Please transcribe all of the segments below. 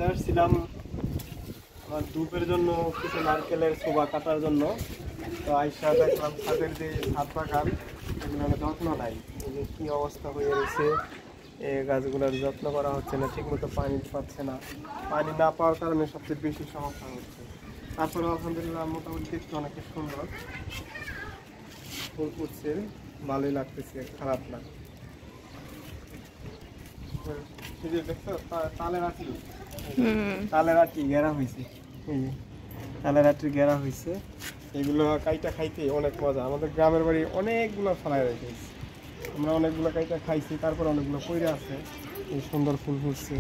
ছাদে আসছিলাম আমার ধূপের জন্য, কিছু নারকেলের ছোবা কাটার জন্য। তো আইসা দেখলাম ছাদের যে ছাদ বাগান, এগুলোর যত্ন নাই। এই যে কী অবস্থা হয়ে রয়েছে, এই গাছগুলোর যত্ন করা হচ্ছে না, ঠিকমতো পানি পাচ্ছে না। পানি না পাওয়ার কারণে সবচেয়ে বেশি সমস্যা হচ্ছে। তারপরে আলহামদুলিল্লাহ মোটামুটি দেখতে অনেক সুন্দর ফুল ফুটছে, ভালোই লাগতেছে, খারাপ না। দেখছো তালের আটি, তালের আটি ঘেরা হয়েছে, এই যে তালের আটির ঘেরা হয়েছে। এগুলো কাইটা খাইতে অনেক মজা। আমাদের গ্রামের বাড়ি অনেকগুলো ফলায় রেখেছি, আমরা অনেকগুলো কাইটা খাইছি, তারপর অনেকগুলো পইরে আছে। এই সুন্দর ফুল ফুটছে।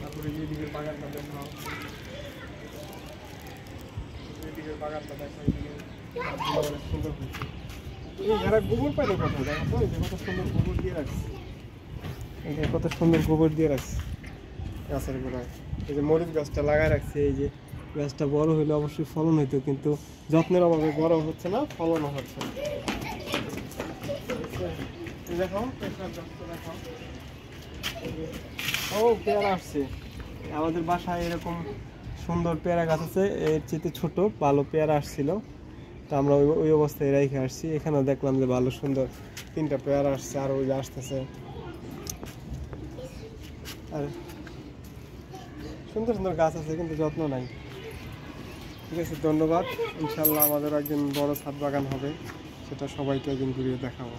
তারপরে এদিকের বাগানটা দেখাও, এদিকের বাগানটা দেখো, এদিকে অনেক সুন্দর ফুটছে। এই যারা গোবর পাইলে কথা দেখো, এই যে কত সুন্দর গোবর দিয়ে রাখছে, এই যে কত সুন্দর গোবর দিয়ে রাখছে গাছের গোড়ায়। এই যে মরিচ গাছটা লাগায় রাখছে, এই যে গাছটা বড় হইলে অবশ্যই ফলন হইতো, কিন্তু যত্নের অভাবে বড় হচ্ছে না, ফলনও হচ্ছে না। দেখো দেখো, ও পেয়ারা আসছে। আমাদের বাসায় এরকম সুন্দর পেয়ারা গাছ আছে, এর চেয়ে ছোট ভালো পেয়ারা আসছিল। তো আমরা ওই অবস্থায় রেখে আসছি। এখানেও দেখলাম যে ভালো সুন্দর 3টা পেয়ারা আসছে, আর ওই যে আসতেছে। আর সুন্দর সুন্দর গাছ আছে, কিন্তু যত্ন নাই। ঠিক আছে, ধন্যবাদ। ইনশাল্লাহ আমাদের একদিন বড় ছাদ বাগান হবে, সেটা সবাইকে একদিন ঘুরিয়ে দেখাবো।